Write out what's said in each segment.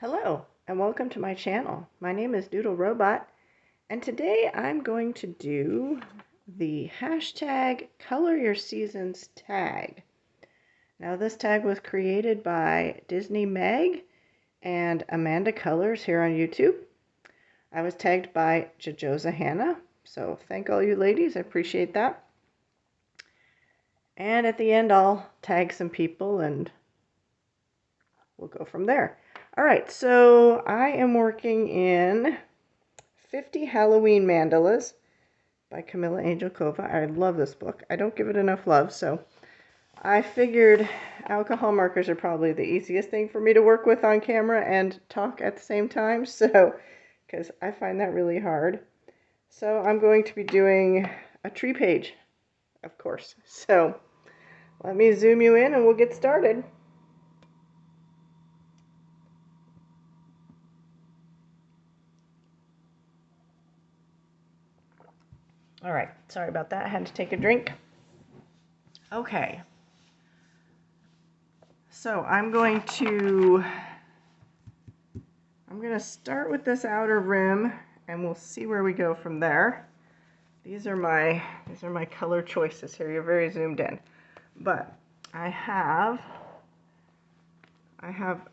Hello and welcome to my channel. My name is Doodle Robot and today I'm going to do the hashtag Color Your Seasons tag. Now this tag was created by Disney Meg and Amanda Colors here on YouTube. I was tagged by Jojoza Hanna, so thank all you ladies, I appreciate that. And at the end I'll tag some people and we'll go from there. Alright, so I am working in 50 Halloween Mandalas by Camilla Angel Kova. I love this book. I don't give it enough love, so I figured alcohol markers are probably the easiest thing for me to work with on camera and talk at the same time, so because I find that really hard. So I'm going to be doing a tree page, of course. So let me zoom you in and we'll get started. All right, sorry about that. I had to take a drink. Okay. So I'm going to start with this outer rim and we'll see where we go from there. These are my color choices here. You're very zoomed in. But I have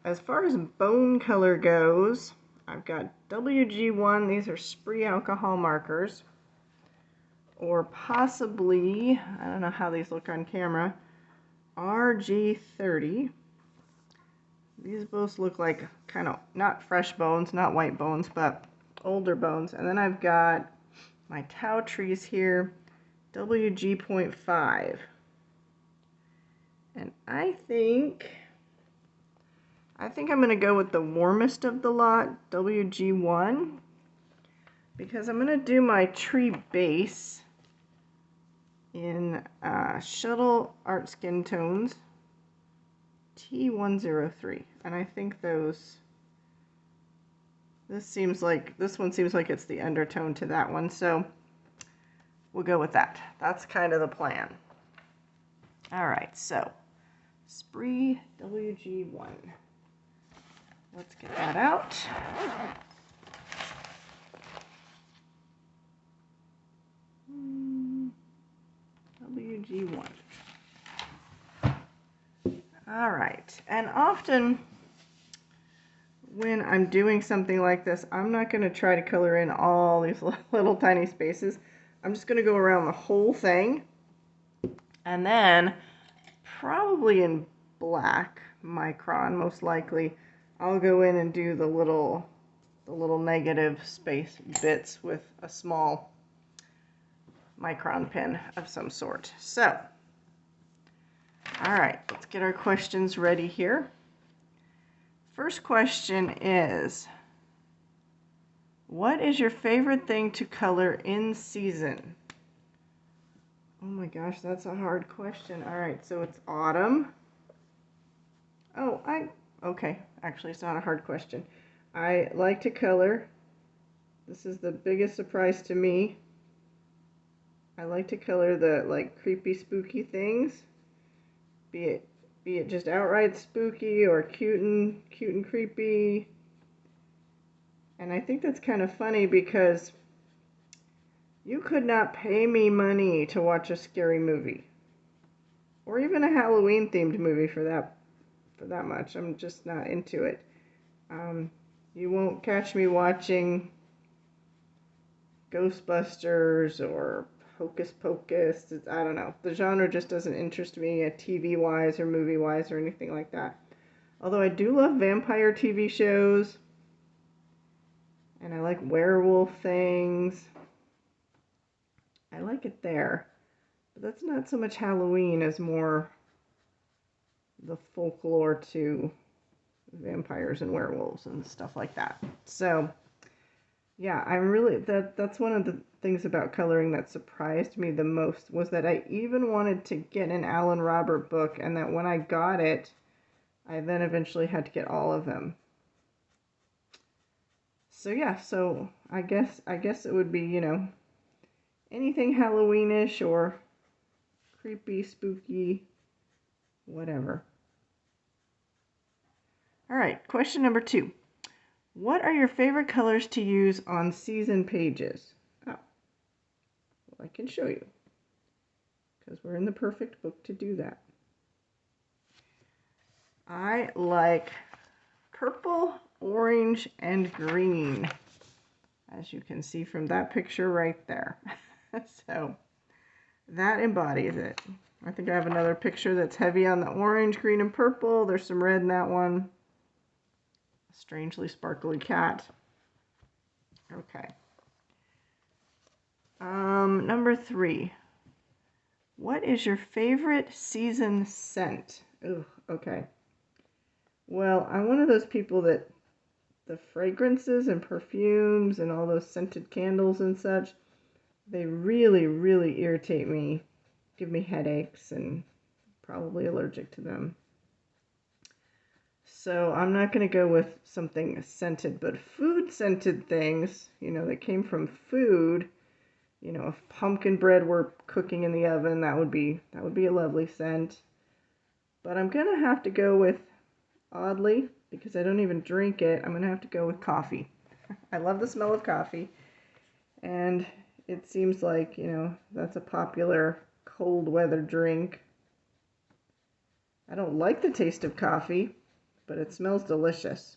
as far as bone color goes, I've got WG1. These are spree alcohol markers. Or possibly, I don't know how these look on camera, RG30. These both look like kind of not fresh bones, not white bones, but older bones. And then I've got my Tau trees here, WG.5. And I think I'm going to go with the warmest of the lot, WG1, because I'm going to do my tree base in Shuttle Art Skin Tones T103, and I think this one seems like it's the undertone to that one, so we'll go with that. That's kind of the plan. Alright, so Spree WG1. Let's get that out. WG1. Alright, and often when I'm doing something like this, I'm not going to try to color in all these little tiny spaces. I'm just going to go around the whole thing, and then probably in black micron, most likely, I'll go in and do the little negative space bits with a small micron pen of some sort. So, all right, let's get our questions ready here. First question is, what is your favorite thing to color in season? Oh my gosh, that's a hard question. All right, so it's autumn. Oh, okay, actually it's not a hard question. I like to color. This is the biggest surprise to me. I like to color the creepy, spooky things. Be it just outright spooky or cute and creepy. And I think that's kind of funny because you could not pay me money to watch a scary movie, or even a Halloween themed movie for that much. I'm just not into it. You won't catch me watching Ghostbusters or Hocus Pocus. I don't know. The genre just doesn't interest me TV-wise or movie-wise or anything like that. Although I do love vampire TV shows. And I like werewolf things. I like it there. But that's not so much Halloween as more the folklore to vampires and werewolves and stuff like that. So yeah, that's one of the things about coloring that surprised me the most, was that I even wanted to get an Alan Robert book, and that when I got it, I then eventually had to get all of them. So yeah, so I guess it would be, anything Halloweenish or creepy, spooky, whatever. All right, question number 2. What are your favorite colors to use on season pages? Oh, well, I can show you because we're in the perfect book to do that. I like purple, orange, and green, as you can see from that picture right there. So that embodies it. I think I have another picture that's heavy on the orange, green, and purple. There's some red in that one. A strangely sparkly cat. Okay. Number 3. What is your favorite season scent? Ooh, okay. Well, I'm one of those people that the fragrances and perfumes and all those scented candles and such, they really, really irritate me, give me headaches, and probably allergic to them. So I'm not going to go with something scented, but food scented things, that came from food. If pumpkin bread were cooking in the oven, that would be a lovely scent. But I'm going to have to go with, oddly, because I don't even drink it, I'm going to have to go with coffee. I love the smell of coffee, and it seems like, that's a popular cold weather drink. I don't like the taste of coffee, but it smells delicious.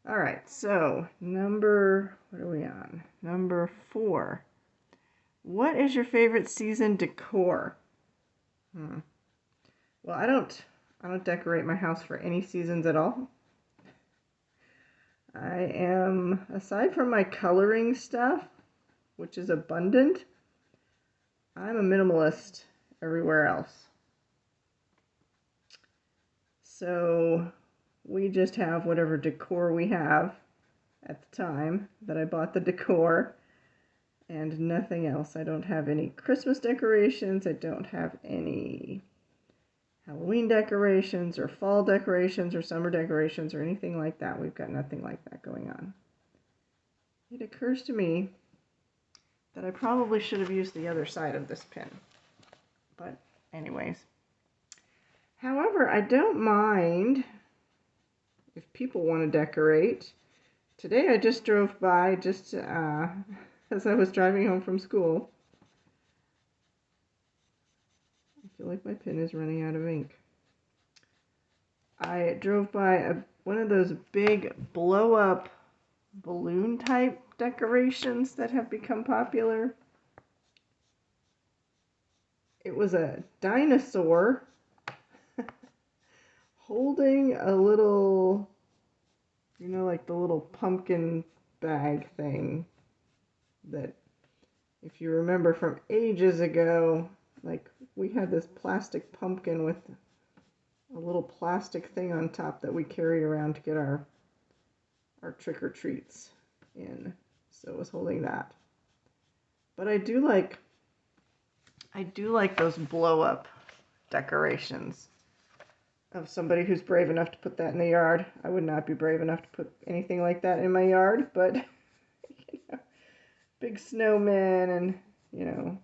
All right, so what are we on? Number 4. What is your favorite season decor? Well, I don't decorate my house for any seasons at all. I am, aside from my coloring stuff, which is abundant, I'm a minimalist everywhere else. So we just have whatever decor we have at the time that I bought the decor, and nothing else. I don't have any Christmas decorations. I don't have any Halloween decorations or fall decorations or summer decorations or anything like that. We've got nothing like that going on. It occurs to me that I probably should have used the other side of this pin. But anyways. However, I don't mind if people want to decorate. Today I just drove by as I was driving home from school. I feel like my pen is running out of ink. I drove by one of those big blow-up balloon type decorations that have become popular. It was a dinosaur holding a little, like the little pumpkin bag thing that, if you remember from ages ago, like we had this plastic pumpkin with a little plastic thing on top that we carried around to get our trick-or-treats in. So it was holding that. But I do like those blow-up decorations of somebody who's brave enough to put that in the yard. I would not be brave enough to put anything like that in my yard, but big snowman and,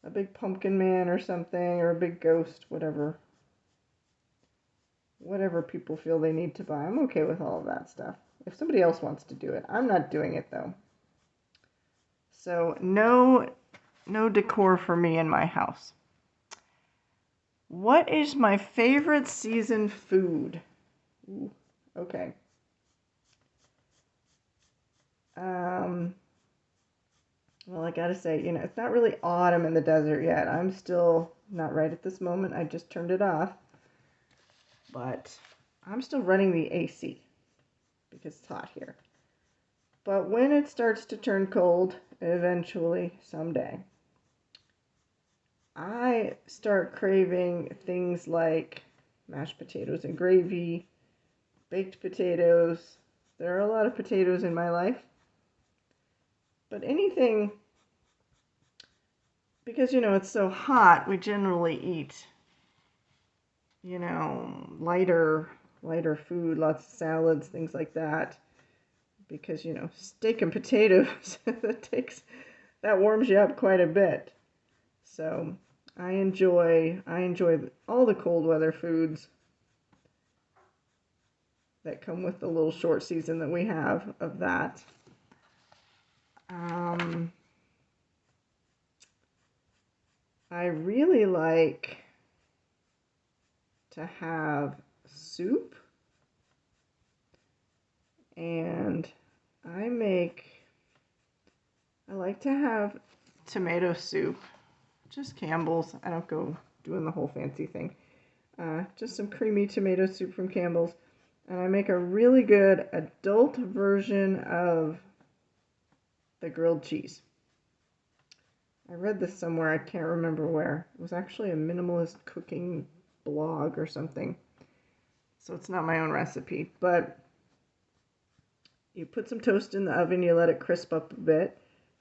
a big pumpkin man or something, or a big ghost, whatever people feel they need to buy. I'm okay with all of that stuff. If somebody else wants to do it, I'm not doing it though. So no decor for me in my house. What is my favorite season food? Ooh, okay. Well, I gotta say, it's not really autumn in the desert yet. I'm still not right at this moment. I just turned it off. But I'm still running the AC because it's hot here. But when it starts to turn cold, eventually, someday, I start craving things like mashed potatoes and gravy, baked potatoes. There are a lot of potatoes in my life. But anything, because, it's so hot, we generally eat, lighter food, lots of salads, things like that. Because, steak and potatoes, that warms you up quite a bit. So I enjoy all the cold weather foods that come with the little short season that we have of that. I really like to have soup, and I like to have tomato soup, just Campbell's. I don't go doing the whole fancy thing. Just some creamy tomato soup from Campbell's. And I make a really good adult version of the grilled cheese. I read this somewhere, I can't remember where. It was actually a minimalist cooking blog or something. So it's not my own recipe, but you put some toast in the oven, you let it crisp up a bit,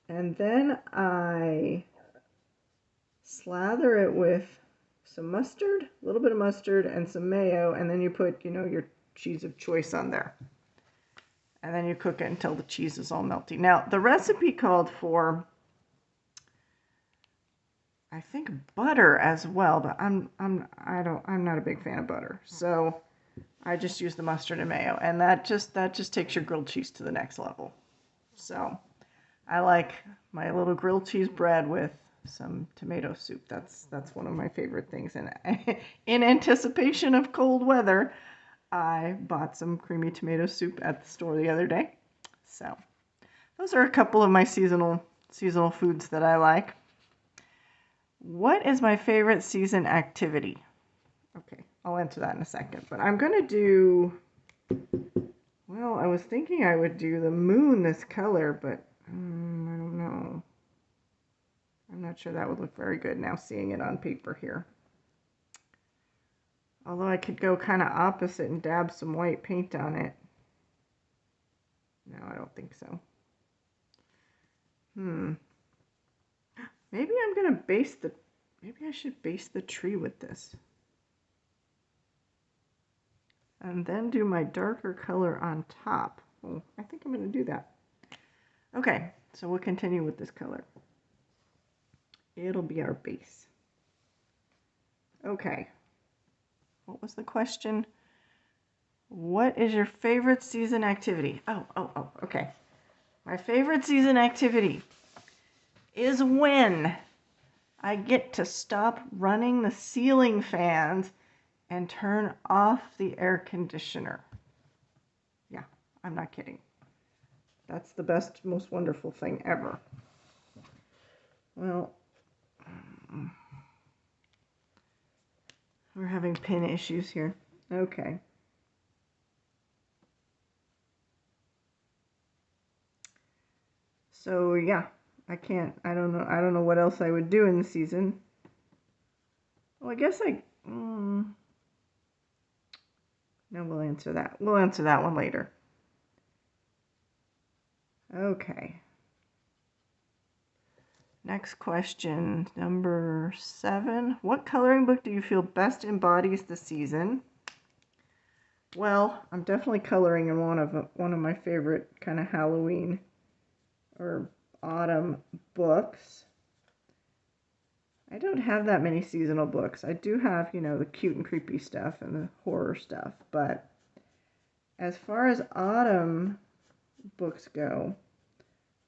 and then I slather it with some mustard, a little bit of mustard, and some mayo, and then you put, your cheese of choice on there. And then you cook it until the cheese is all melty. Now, the recipe called for, I think, butter as well, but I'm not a big fan of butter. So I just use the mustard and mayo, and that just takes your grilled cheese to the next level. So I like my little grilled cheese bread with some tomato soup. That's one of my favorite things. And in anticipation of cold weather, I bought some creamy tomato soup at the store the other day. So those are a couple of my seasonal foods that I like. What is my favorite season activity? Okay, I'll answer that in a second, but I'm going to do, well, I was thinking I would do the moon this color, but I don't know. I'm not sure that would look very good now seeing it on paper here. Although I could go kind of opposite and dab some white paint on it. No, I don't think so. Maybe I'm going to maybe I should base the tree with this. And then do my darker color on top. Well, I think I'm going to do that. Okay, so we'll continue with this color. It'll be our base. Okay. What was the question? What is your favorite season activity? Oh, okay. My favorite season activity is when I get to stop running the ceiling fans and turn off the air conditioner. Yeah, I'm not kidding. That's the best, most wonderful thing ever. Well, we're having pin issues here. Okay. So yeah, I don't know what else I would do in the season. Well, I guess no, we'll answer that. We'll answer that one later. Okay. Next question, number 7. What coloring book do you feel best embodies the season? Well, I'm definitely coloring in one of my favorite kind of Halloween or autumn books. I don't have that many seasonal books. I do have, the cute and creepy stuff and the horror stuff, but as far as autumn books go,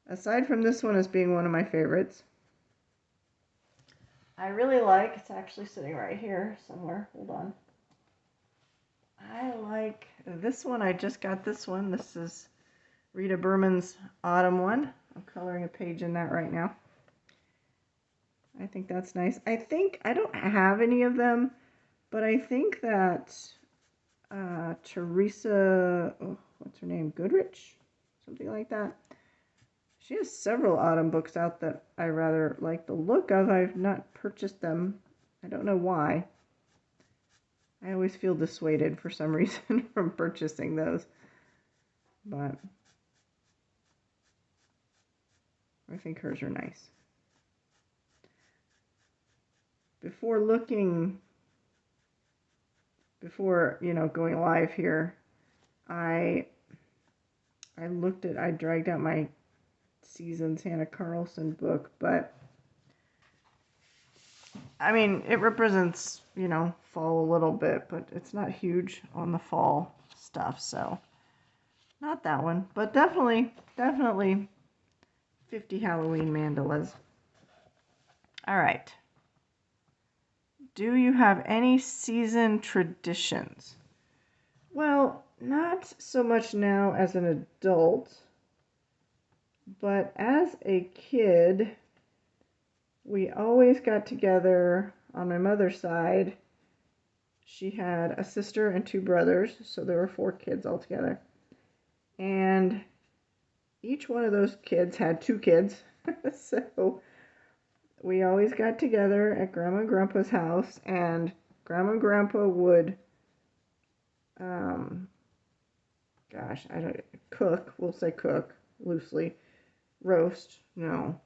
aside from this one as being one of my favorites, I really like, it's actually sitting right here somewhere, hold on. I like this one, I just got this one. This is Rita Berman's autumn one. I'm coloring a page in that right now. I think that's nice. I don't have any of them, but I think that Teresa, what's her name? Goodrich? Something like that. She has several autumn books out that I rather like the look of. I've not purchased them. I don't know why. I always feel dissuaded for some reason from purchasing those. But I think hers are nice. Before going live here, I dragged out my Seasons Hannah Carlson book, but I mean, it represents, you know, fall a little bit, but it's not huge on the fall stuff, so not that one. But definitely 50 Halloween mandalas. All right. Do you have any season traditions? Well, not so much now as an adult, but as a kid, we always got together on my mother's side. She had a sister and two brothers, so there were 4 kids altogether. And each one of those kids had 2 kids. So we always got together at Grandma and Grandpa's house, and Grandma and Grandpa would, um, I don't cook. We'll say cook loosely. Roast, no.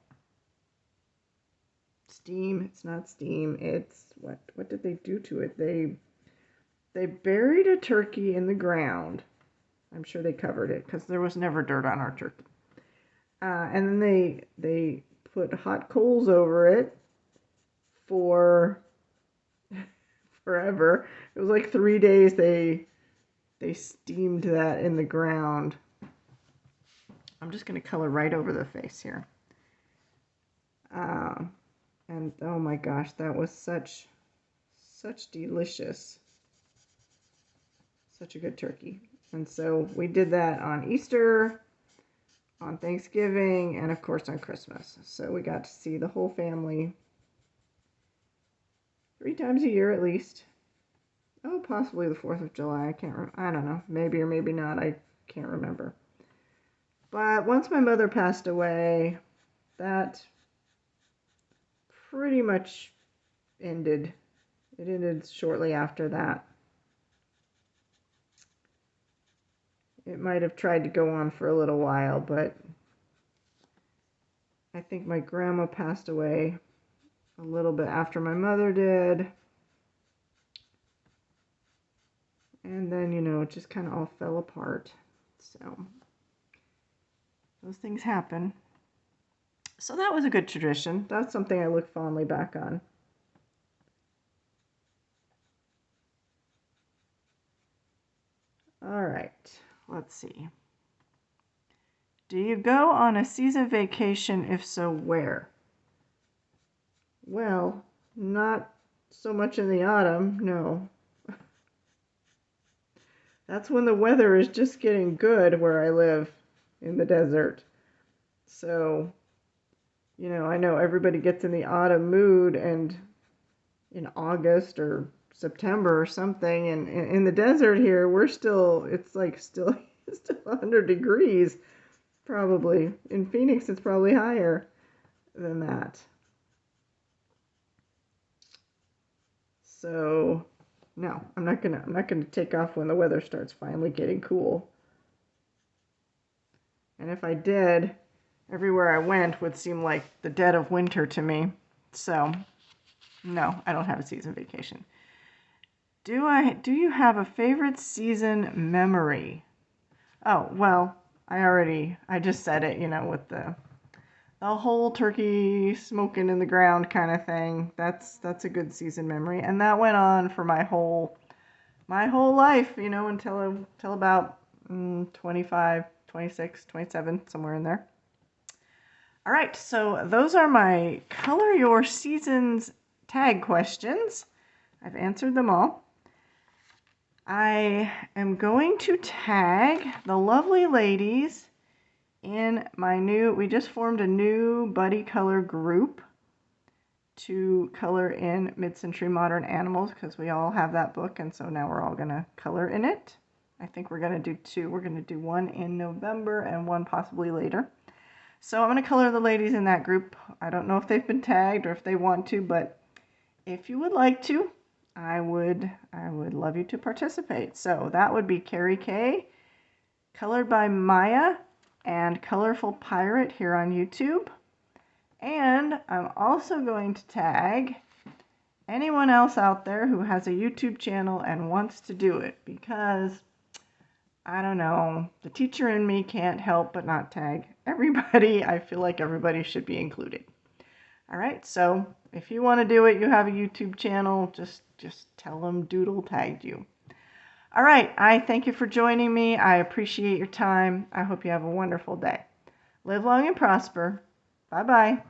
Steam, it's not steam. It's what did they do to it? They buried a turkey in the ground. I'm sure they covered it because there was never dirt on our turkey. And then they put hot coals over it for forever. It was like 3 days they steamed that in the ground. I'm just going to color right over the face here. And oh my gosh, that was such delicious. Such a good turkey. And so we did that on Easter, on Thanksgiving, and of course on Christmas. So we got to see the whole family 3 times a year at least. Oh, possibly the 4th of July. I don't know. Maybe or maybe not. I can't remember. But once my mother passed away, that pretty much ended. It ended shortly after that. It might have tried to go on for a little while, but I think my grandma passed away a little bit after my mother did. And then, you know, it just kind of all fell apart. So, those things happen. So that was a good tradition. That's something I look fondly back on. All right, let's see. Do you go on a season vacation? If so, where? Well, not so much in the autumn, no. That's when the weather is just getting good where I live in the desert. So, you know, I know everybody gets in the autumn mood and in August or September or something, and in the desert here, it's like still 100 degrees probably. In Phoenix, it's probably higher than that. So, no, I'm not gonna take off when the weather starts finally getting cool. And if I did, everywhere I went would seem like the dead of winter to me. So, no, I don't have a season vacation. Do you have a favorite season memory? Oh, well, I just said it, you know, with the whole turkey smoking in the ground kind of thing. That's a good season memory. And that went on for my whole life, you know, until about 25, 26, 27, somewhere in there. All right, so those are my Color Your Seasons tag questions. I've answered them all. I am going to tag the lovely ladies in we just formed a new buddy color group to color in Mid-Century Modern Animals because we all have that book, and so now we're all going to color in it. I think we're going to do 2. We're going to do one in November and one possibly later. So I'm going to color the ladies in that group. I don't know if they've been tagged or if they want to, but if you would like to, I would love you to participate. So that would be Carrie K, colored by Maya, and Colorful Pirate here on YouTube. And I'm also going to tag anyone else out there who has a YouTube channel and wants to do it, because I don't know, the teacher in me can't help but not tag everybody. I feel like everybody should be included. All right, so if you want to do it, you have a YouTube channel, just tell them Doodle tagged you. All right, I thank you for joining me. I appreciate your time. I hope you have a wonderful day. Live long and prosper. Bye-bye.